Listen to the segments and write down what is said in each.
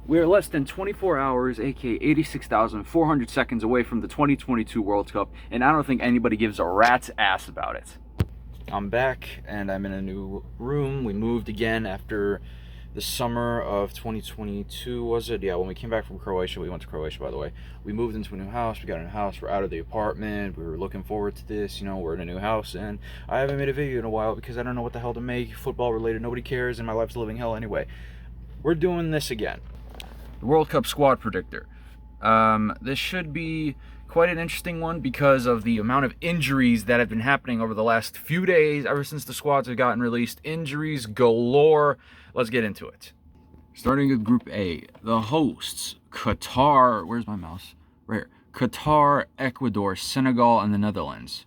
We are less than 24 hours, aka 86,400 seconds away from the 2022 World Cup, and I don't think anybody gives a rat's ass about it. I'm back, and I'm in a new room. We moved again after the summer of 2022, was it? Yeah, when we came back from Croatia, we went to Croatia, by the way. We moved into a new house. We got a new house. We're out of the apartment. We were looking forward to this. You know, we're in a new house, and I haven't made a video in a while because I don't know what the hell to make. Football related, nobody cares, and my life's a living hell anyway. We're doing this again. The World Cup squad predictor. This should be quite an interesting one because of the amount of injuries that have been happening over the last few days, ever since the squads have gotten released. Injuries galore. Let's get into it. Starting with Group A, the hosts, Qatar, where's my mouse? Right here. Qatar, Ecuador, Senegal, and the Netherlands.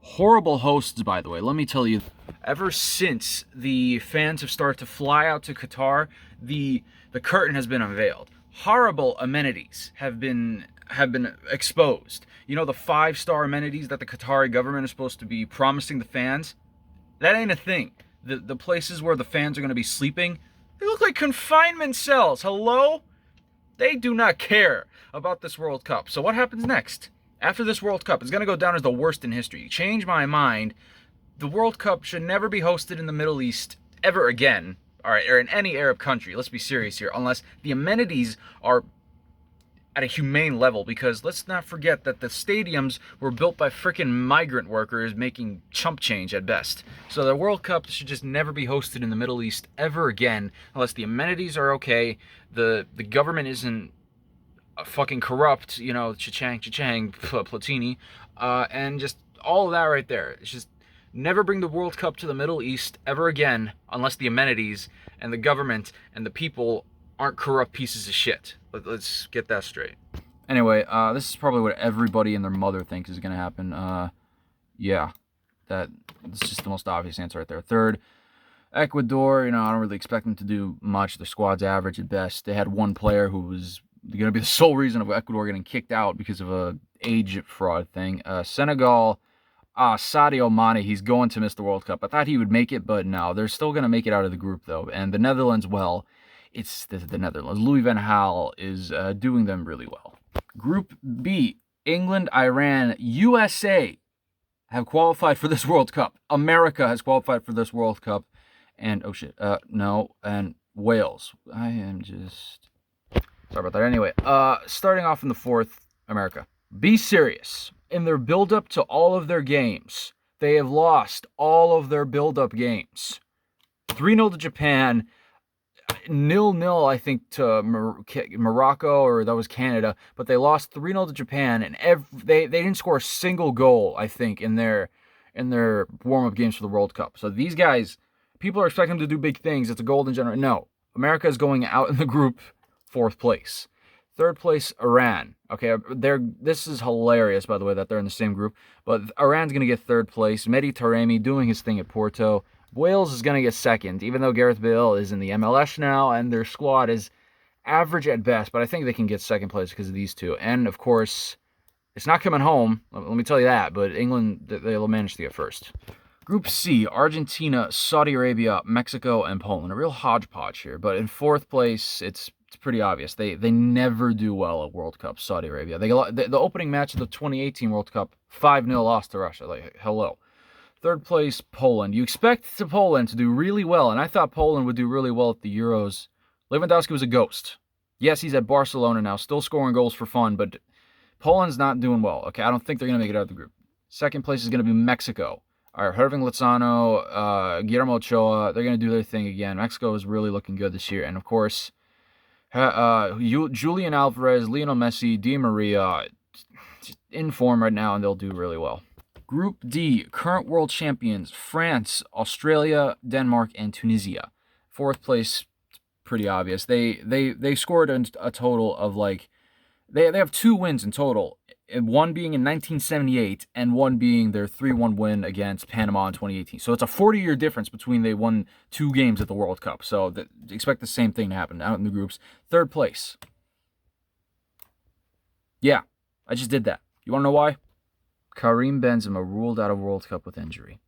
Horrible hosts, by the way, let me tell you. Ever since the fans have started to fly out to Qatar, the curtain has been unveiled. Horrible amenities have been exposed. You know, the 5-star amenities that the Qatari government is supposed to be promising the fans? That ain't a thing. The places where the fans are going to be sleeping, they look like confinement cells. Hello? They do not care about this World Cup. So what happens next? After this World Cup, it's going to go down as the worst in history. Change my mind. The World Cup should never be hosted in the Middle East ever again. All right, or in any Arab country. Let's be serious here. Unless the amenities are at a humane level, because let's not forget that the stadiums were built by freaking migrant workers making chump change at best. So the World Cup should just never be hosted in the Middle East ever again, unless the amenities are okay, the government isn't fucking corrupt, you know, cha-chang, Platini, and just all of that right there. It's just never bring the World Cup to the Middle East ever again, unless the amenities and the government and the people aren't corrupt pieces of shit. Let's get that straight. Anyway, this is probably what everybody and their mother thinks is going to happen. Yeah, that's just the most obvious answer right there. Third, Ecuador, you know, I don't really expect them to do much. Their squad's average at best. They had one player who was going to be the sole reason of Ecuador getting kicked out because of a age fraud thing. Senegal, Sadio Mane, he's going to miss the World Cup. I thought he would make it, but no, they're still going to make it out of the group, though. And the Netherlands, well, it's the Netherlands. Louis van Gaal is doing them really well. Group B, England, Iran, USA have qualified for this World Cup. America has qualified for this World Cup. And, oh shit, no, and Wales. I am just... Sorry about that. Anyway, starting off in the fourth, America. Be serious. In their build-up to all of their games, they have lost all of their build-up games. 3-0 to Japan, 0-0, I think, to Morocco, or that was Canada, but they lost 3-0 to Japan, and they didn't score a single goal, I think, in their warm-up games for the World Cup. So these guys, people are expecting them to do big things. It's a golden generation. No, America is going out in the group 4th place. 3rd place, Iran. Okay, this is hilarious, by the way, that they're in the same group. But Iran's going to get 3rd place. Mehdi Taremi doing his thing at Porto. Wales is going to get 2nd, even though Gareth Bale is in the MLS now, and their squad is average at best. But I think they can get 2nd place because of these two. And, of course, it's not coming home. Let me tell you that. But England, they'll manage to get 1st. Group C, Argentina, Saudi Arabia, Mexico, and Poland. A real hodgepodge here. But in 4th place, it's pretty obvious. They never do well at World Cup, Saudi Arabia. The opening match of the 2018 World Cup, 5-0 loss to Russia. Like, hello. 3rd place, Poland. You expect Poland to do really well, and I thought Poland would do really well at the Euros. Lewandowski was a ghost. Yes, he's at Barcelona now, still scoring goals for fun, but Poland's not doing well. Okay, I don't think they're going to make it out of the group. 2nd place is going to be Mexico. All right, Hirving Lozano, Guillermo Ochoa, they're going to do their thing again. Mexico is really looking good this year, and of course, Julian Alvarez, Lionel Messi, Di Maria, in form right now, and they'll do really well. Group D, current world champions, France, Australia, Denmark, and Tunisia. 4th place, pretty obvious. They scored a total of like, they have 2 wins in total. One being in 1978 and one being their 3-1 win against Panama in 2018. So it's a 40-year difference between they won 2 games at the World Cup. So expect the same thing to happen out in the groups. 3rd place. Yeah, I just did that. You want to know why? Karim Benzema ruled out of World Cup with injury.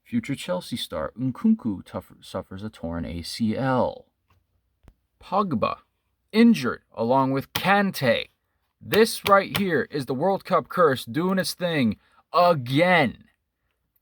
Future Chelsea star Nkunku suffers a torn ACL. Pogba injured, along with Kante. This right here is the World Cup curse doing its thing again.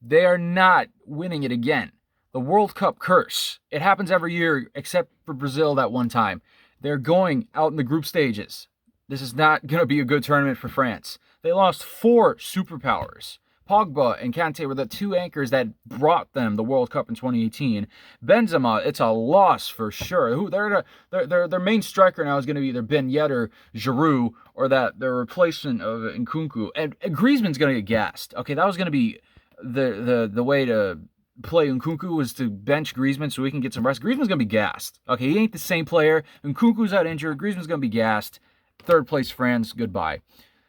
They are not winning it again. The World Cup curse. It happens every year except for Brazil that one time. They're going out in the group stages. This is not going to be a good tournament for France. They lost 4 superpowers. Pogba and Kante were the 2 anchors that brought them the World Cup in 2018. Benzema, it's a loss for sure. Their main striker now is going to be either Ben Yedder, Giroud, or their replacement of Nkunku. And Griezmann's going to get gassed. Okay, that was going to be the way to play Nkunku, was to bench Griezmann so we can get some rest. Griezmann's going to be gassed. Okay, he ain't the same player. Nkunku's out injured. Griezmann's going to be gassed. 3rd place, France. Goodbye.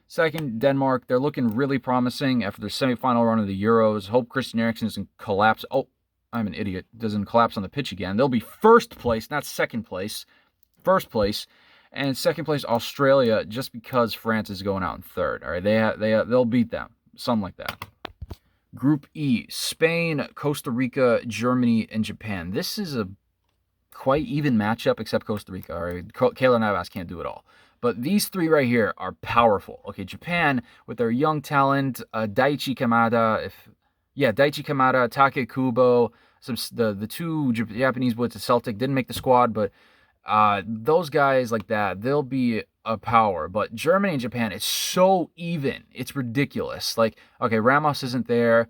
2nd, Denmark. They're looking really promising after their semifinal run of the Euros. Hope Christian Eriksen doesn't collapse. Oh, I'm an idiot. Doesn't collapse on the pitch again. They'll be 1st place, not 2nd place. 1st place. And 2nd place, Australia, just because France is going out in 3rd. All right, they'll beat them. Something like that. Group E, Spain, Costa Rica, Germany, and Japan. This is a quite even matchup, except Costa Rica. All right, Keylor Navas can't do it all. But these 3 right here are powerful. Okay, Japan, with their young talent, Daichi Kamada, Take Kubo, the 2 Japanese boys at Celtic didn't make the squad, but those guys like that, they'll be a power. But Germany and Japan, it's so even. It's ridiculous. Like, okay, Ramos isn't there.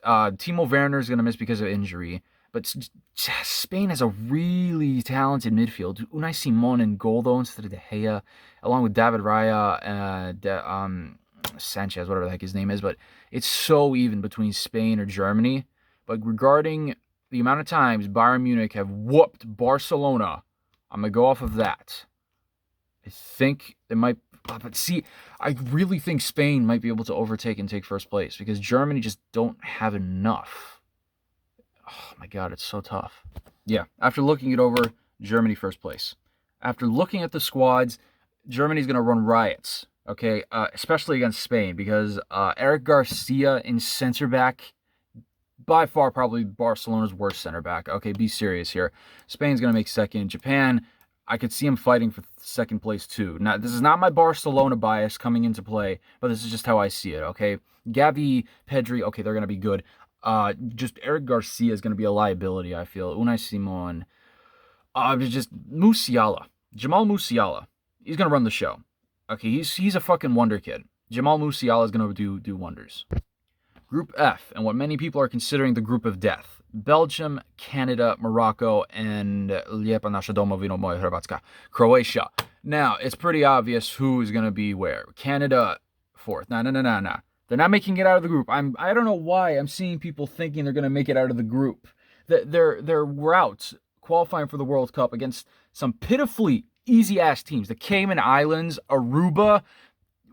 Timo Werner is going to miss because of injury. But Spain has a really talented midfield. Unai Simon in goal, though, instead of De Gea, along with David Raya and Sanchez, whatever the heck his name is. But it's so even between Spain or Germany. But regarding the amount of times Bayern Munich have whooped Barcelona, I'm going to go off of that. I think they might... But see, I really think Spain might be able to overtake and take 1st place because Germany just don't have enough. Oh my God, it's so tough. Yeah, after looking it over, Germany 1st place. After looking at the squads, Germany's going to run riots, okay? Especially against Spain because Eric Garcia in center back, by far probably Barcelona's worst center back. Okay, be serious here. Spain's going to make 2nd. Japan, I could see him fighting for 2nd place too. Now, this is not my Barcelona bias coming into play, but this is just how I see it, okay? Gavi, Pedri, okay, they're going to be good. Just Eric Garcia is going to be a liability, I feel. Unai Simon. Just Musiala. Jamal Musiala. He's going to run the show. Okay, he's a fucking wonder kid. Jamal Musiala is going to do wonders. Group F, and what many people are considering the group of death. Belgium, Canada, Morocco, and Lijepa naša domovina moja Hrvatska, Croatia. Now, it's pretty obvious who is going to be where. Canada, 4th. No. They're not making it out of the group. I don't know why I'm seeing people thinking they're going to make it out of the group. They're routes qualifying for the World Cup against some pitifully easy-ass teams. The Cayman Islands, Aruba.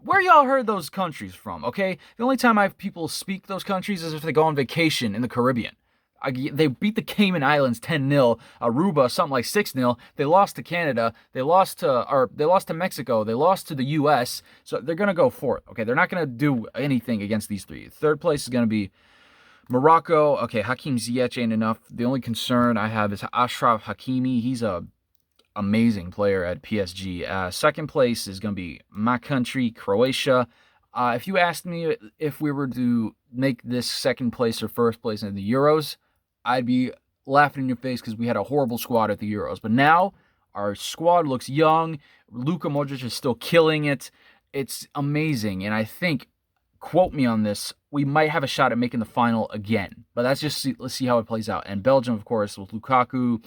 Where y'all heard those countries from, okay? The only time I have people speak those countries is if they go on vacation in the Caribbean. They beat the Cayman Islands 10-0. Aruba, something like 6-0. They lost to Canada. They lost to Mexico. They lost to the U.S. So they're going to go 4th. Okay, they're not going to do anything against these 3. 3rd place is going to be Morocco. Okay, Hakim Ziyech ain't enough. The only concern I have is Ashraf Hakimi. He's a amazing player at PSG. 2nd place is going to be my country, Croatia. If you asked me if we were to make this 2nd place or 1st place in the Euros, I'd be laughing in your face because we had a horrible squad at the Euros. But now, our squad looks young. Luka Modric is still killing it. It's amazing. And I think, quote me on this, we might have a shot at making the final again. But let's see how it plays out. And Belgium, of course, with Lukaku.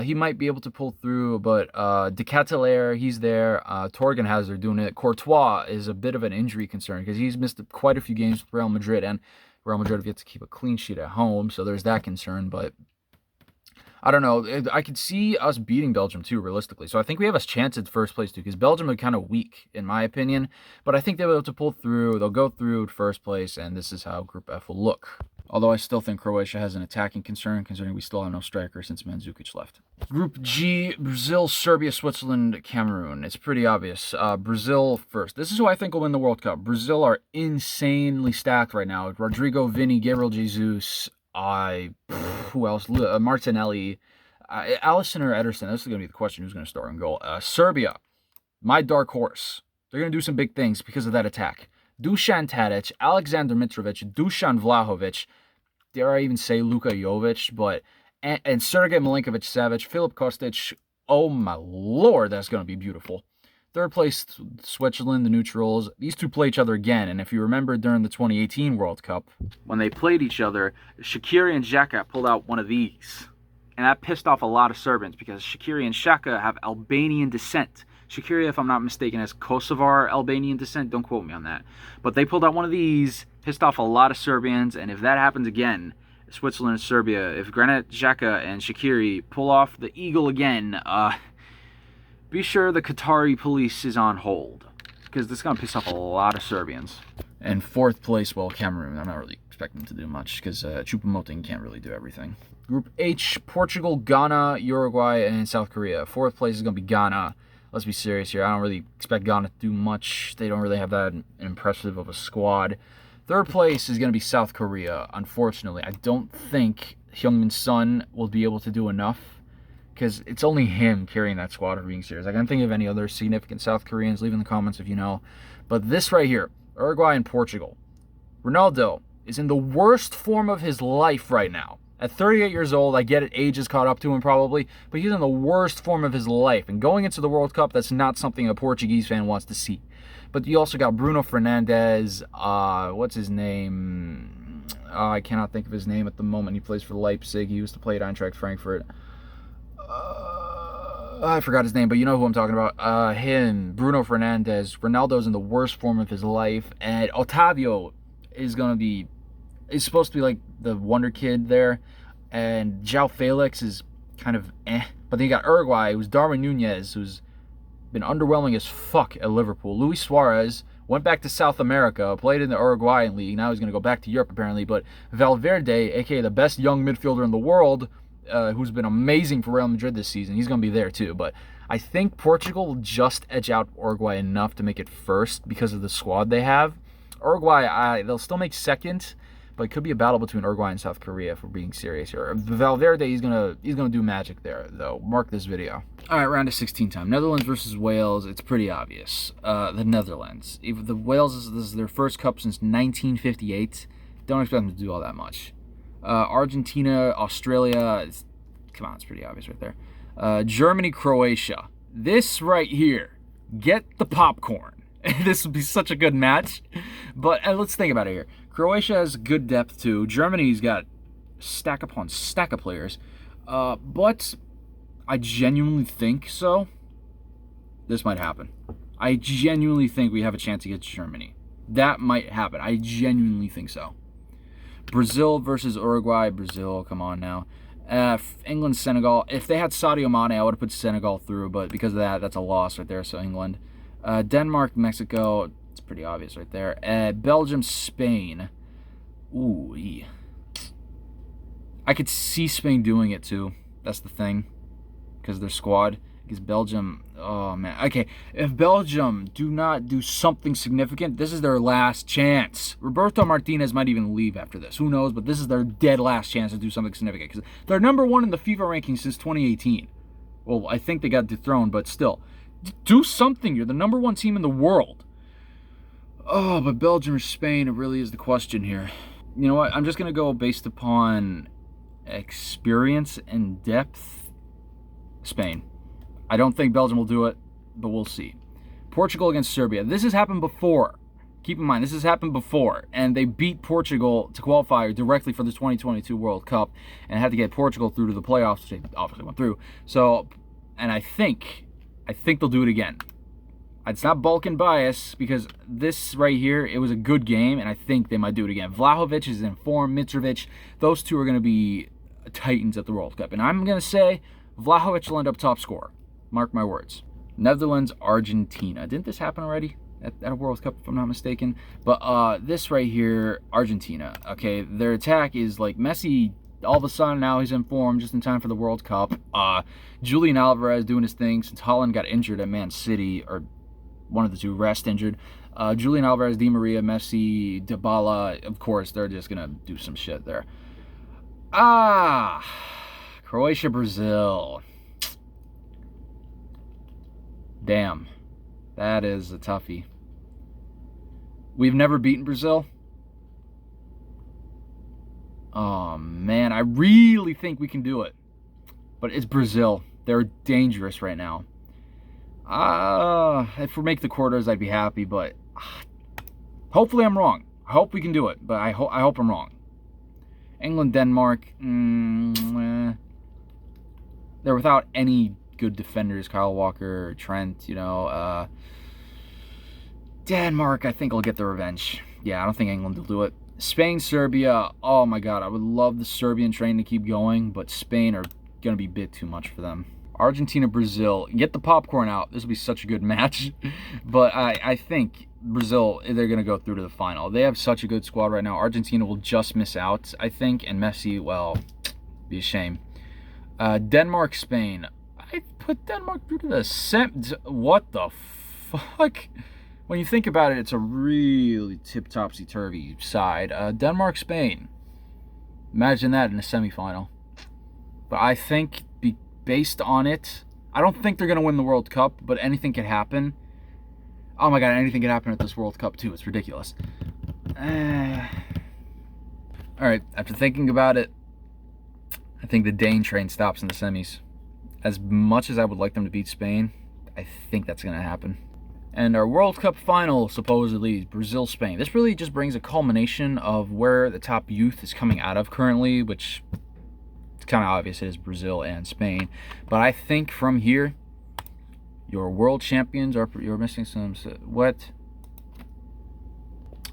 He might be able to pull through, but De Ketelaere, he's there. Torgan Hazard doing it. Courtois is a bit of an injury concern because he's missed quite a few games with Real Madrid, and Real Madrid have yet to keep a clean sheet at home, so there's that concern. But I don't know. I could see us beating Belgium too, realistically. So I think we have a chance at 1st place too, because Belgium are kind of weak, in my opinion. But I think they'll be able to pull through. They'll go through 1st place, and this is how Group F will look. Although I still think Croatia has an attacking concern, considering we still have no striker since Mandzukic left. Group G, Brazil, Serbia, Switzerland, Cameroon. It's pretty obvious. Brazil 1st. This is who I think will win the World Cup. Brazil are insanely stacked right now. Rodrigo, Vini, Gabriel Jesus, who else? Martinelli. Allison or Ederson, this is going to be the question, who's going to start in goal. Serbia, my dark horse. They're going to do some big things because of that attack. Dusan Tadic, Alexander Mitrovic, Dusan Vlahovic, dare I even say Luka Jovic, but and Sergej Milinkovic-Savic, Filip Kostic. Oh my lord, that's going to be beautiful. Third place, Switzerland, the neutrals. These two play each other again, and if you remember during the 2018 World Cup, when they played each other, Shaqiri and Xhaka pulled out one of these. And that pissed off a lot of Serbs because Shaqiri and Xhaka have Albanian descent. Shaqiri, if I'm not mistaken, has Kosovar Albanian descent. Don't quote me on that. But they pulled out one of these, pissed off a lot of Serbians, and if that happens again, Switzerland and Serbia, if Granit Xhaka and Shaqiri pull off the eagle again, be sure the Qatari police is on hold, because this is going to piss off a lot of Serbians. And fourth place, well, Cameroon. I'm not really expecting them to do much, because Choupo-Moting can't really do everything. Group H, Portugal, Ghana, Uruguay, and South Korea. Fourth place is going to be Ghana. Let's be serious here. I don't really expect Ghana to do much. They don't really have that impressive of a squad. Third place is going to be South Korea. Unfortunately, I don't think Heung-min Son will be able to do enough, because it's only him carrying that squad of being serious. I can't think of any other significant South Koreans. Leave in the comments if you know. But this right here, Uruguay and Portugal. Ronaldo is in the worst form of his life right now. At 38 years old, I get it, age is caught up to him probably, but he's in the worst form of his life. And going into the World Cup, that's not something a Portuguese fan wants to see. But you also got Bruno Fernandes, what's his name? I cannot think of his name at the moment. He plays for Leipzig. He used to play at Eintracht Frankfurt. I forgot his name, but you know who I'm talking about. Him, Bruno Fernandes. Ronaldo's in the worst form of his life. And Otavio is supposed to be like the wonder kid there. And João Felix is kind of But then you got Uruguay, who's Darwin Nunez, who's been underwhelming as fuck at Liverpool. Luis Suarez went back to South America, played in the Uruguayan league. Now he's going to go back to Europe, apparently. But Valverde, a.k.a. the best young midfielder in the world, who's been amazing for Real Madrid this season, he's going to be there too. But I think Portugal will just edge out Uruguay enough to make it first because of the squad they have. Uruguay, they'll still make second, but it could be a battle between Uruguay and South Korea if we're being serious here. Valverde, he's gonna do magic there, though. Mark this video. All right, round of 16 time. Netherlands versus Wales. It's pretty obvious. The Netherlands. If the Wales, this is their first cup since 1958. Don't expect them to do all that much. Argentina, Australia. Come on, it's pretty obvious right there. Germany, Croatia. This right here. Get the popcorn. This would be such a good match. But let's think about it here. Croatia has good depth too. Germany's got stack upon stack of players. But I genuinely think so. This might happen. I genuinely think we have a chance against Germany. That might happen. I genuinely think so. Brazil versus Uruguay. Brazil, come on now. England, Senegal. If they had Sadio Mane, I would have put Senegal through. But because of that, that's a loss right there. So England. Denmark, Mexico. It's pretty obvious right there. Belgium, Spain. Ooh. I could see Spain doing it too. That's the thing. Because their squad. Because Belgium, oh man. Okay, if Belgium do not do something significant, this is their last chance. Roberto Martinez might even leave after this. Who knows? But this is their dead last chance to do something significant. Because they're number one in the FIFA rankings since 2018. Well, I think they got dethroned, but still. Do something. You're the number one team in the world. Oh, but Belgium or Spain, it really is the question here. You know what? I'm just going to go based upon experience and depth. Spain. I don't think Belgium will do it, but we'll see. Portugal against Serbia. This has happened before. Keep in mind, this has happened before. And they beat Portugal to qualify directly for the 2022 World Cup and had to get Portugal through to the playoffs, which they obviously went through. So, and I think they'll do it again. It's not Balkan bias because this right here, it was a good game, and I think they might do it again. Vlahovic is in form. Mitrovic, those two are going to be titans at the World Cup. And I'm going to say Vlahovic will end up top scorer. Mark my words. Netherlands, Argentina. Didn't this happen already at a World Cup, if I'm not mistaken? But this right here, Argentina. Okay, their attack is like Messi. All of a sudden now he's in form just in time for the World Cup. Julian Alvarez doing his thing since Holland got injured at Man City, or one of the two, rest injured. Julian Alvarez, Di Maria, Messi, Dybala. Of course, they're just going to do some shit there. Croatia, Brazil. Damn. That is a toughie. We've never beaten Brazil. Oh, man. I really think we can do it. But it's Brazil. They're dangerous right now. If we make the quarters, I'd be happy. But hopefully I'm wrong. I hope we can do it. But I hope I'm wrong. England, Denmark. They're without any good defenders. Kyle Walker, Trent, Denmark, I think will get the revenge. Yeah, I don't think England will do it. Spain, Serbia. Oh my God, I would love the Serbian train to keep going, but Spain are going to be a bit too much for them. Argentina, Brazil. Get the popcorn out. This will be such a good match. But I think Brazil, they're going to go through to the final. They have such a good squad right now. Argentina will just miss out, I think. And Messi, well, be a shame. Denmark, Spain. I put Denmark through to the What the fuck? When you think about it, it's a really tip-topsy-turvy side. Denmark, Spain. Imagine that in a semifinal. But I think, based on it, I don't think they're going to win the World Cup, but anything can happen. Oh my God, anything can happen at this World Cup too. It's ridiculous. Alright, after thinking about it, I think the Dane train stops in the semis. As much as I would like them to beat Spain, I think that's going to happen. And our World Cup final, supposedly, is Brazil-Spain. This really just brings a culmination of where the top youth is coming out of currently, which it's kind of obvious it is Brazil and Spain. But I think from here, your world champions are... You're missing some... What?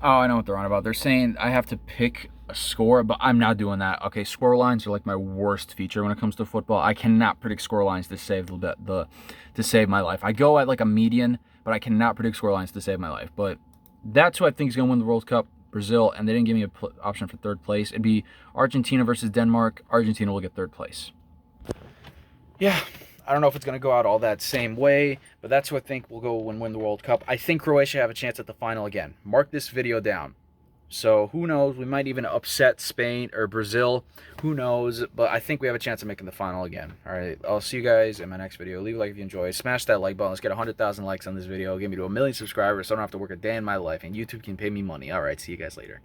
Oh, I know what they're on about. They're saying I have to pick a score, but I'm not doing that. Okay, score lines are like my worst feature when it comes to football. I cannot predict score lines to save to save my life. I go at like a median, but I cannot predict score lines to save my life. But that's who I think is going to win the World Cup, Brazil, and they didn't give me an option for third place. It'd be Argentina versus Denmark. Argentina will get third place. Yeah, I don't know if it's going to go out all that same way, but that's who I think will go and win the World Cup. I think Croatia have a chance at the final again. Mark this video down. So who knows? We might even upset Spain or Brazil. Who knows? But I think we have a chance of making the final again. All right. I'll see you guys in my next video. Leave a like if you enjoy. Smash that like button. Let's get 100,000 likes on this video. Get me to 1 million subscribers so I don't have to work a day in my life. And YouTube can pay me money. All right. See you guys later.